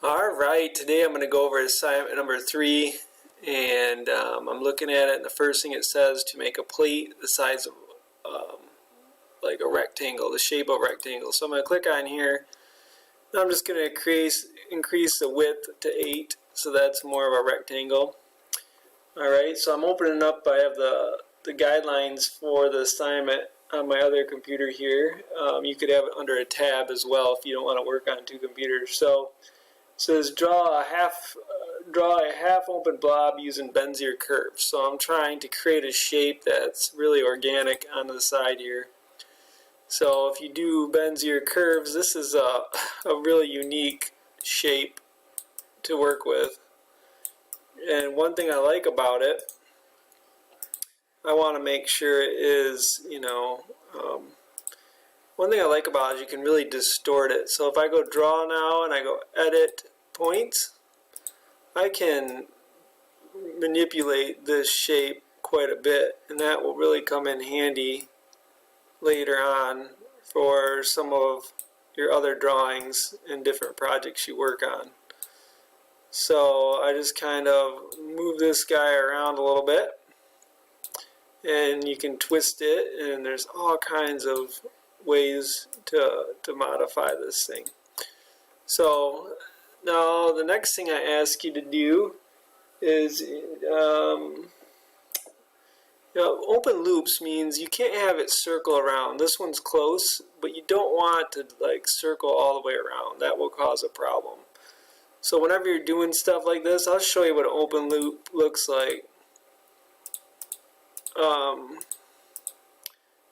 Alright, today I'm going to go over assignment number 3, and I'm looking at it, and the first thing it says to make a plate the size of like a rectangle, the shape of a rectangle. So I'm going to click on here. Now I'm just going to increase the width to 8, so that's more of a rectangle. Alright, so I'm opening up, I have the guidelines for the assignment on my other computer here. You could have it under a tab as well if you don't want to work on two computers. So it says draw a half open blob using Bezier curves. So I'm trying to create a shape that's really organic on the side here. So if you do Bezier curves, this is a really unique shape to work with. And one thing I like about it, I want to make sure it is, one thing I like about it is you can really distort it. So if I go draw now and I go edit points, I can manipulate this shape quite a bit, and that will really come in handy later on for some of your other drawings and different projects you work on. So I just kind of move this guy around a little bit, and you can twist it, and there's all kinds of ways to modify this thing. So now the next thing I ask you to do is open loops means you can't have it circle around. This one's close, but you don't want to circle all the way around. That will cause a problem. So whenever you're doing stuff like this, I'll show you what an open loop looks like.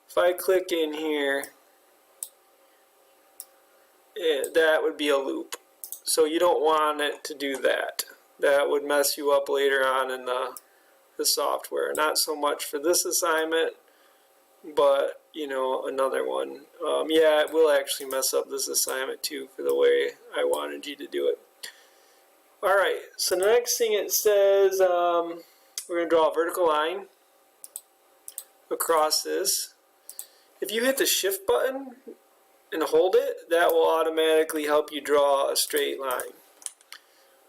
If I click in here, that would be a loop. So you don't want it to do that. That would mess you up later on in the software. Not so much for this assignment, but another one. Yeah, it will actually mess up this assignment too for the way I wanted you to do it. Alright, so the next thing it says, we're going to draw a vertical line across this. If you hit the shift button and hold it, that will automatically help you draw a straight line.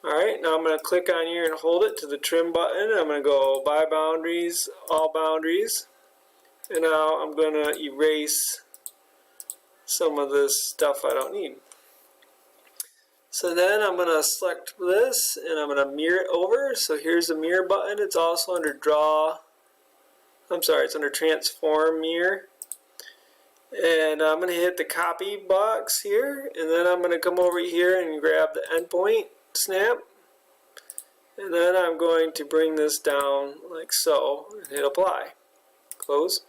Alright, now I'm going to click on here and hold it to the trim button. I'm going to go by boundaries, all boundaries, and now I'm going to erase some of this stuff I don't need. So then I'm going to select this and I'm going to mirror it over. So here's the mirror button. It's also under it's under transform mirror. And I'm going to hit the copy box here, and then I'm going to come over here and grab the endpoint snap, and then I'm going to bring this down like so and hit apply, close,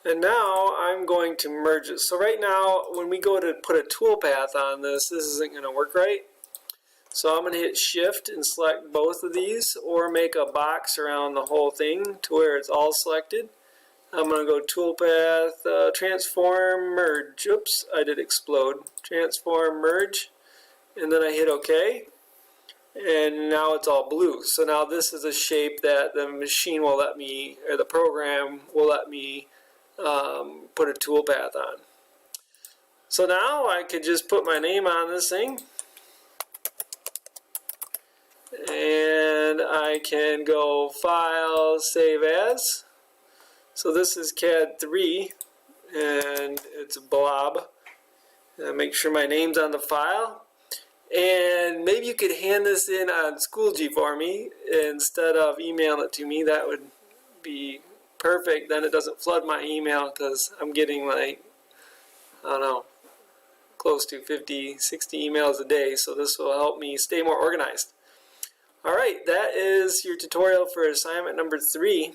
and now I'm going to merge it. So right now when we go to put a toolpath on this isn't going to work right. So I'm going to hit shift and select both of these, or make a box around the whole thing to where it's all selected. I'm going to go toolpath, transform, merge. Oops, I did explode. Transform, merge, and then I hit OK. And now it's all blue. So now this is a shape that the machine will let me, or the program will let me put a toolpath on. So now I could just put my name on this thing. And I can go File, Save As. So this is CAD 3, and it's a blob. Make sure my name's on the file. And maybe you could hand this in on Schoology for me instead of emailing it to me. That would be perfect. Then it doesn't flood my email, because I'm getting close to 50, 60 emails a day. So this will help me stay more organized. Alright, that is your tutorial for assignment number 3.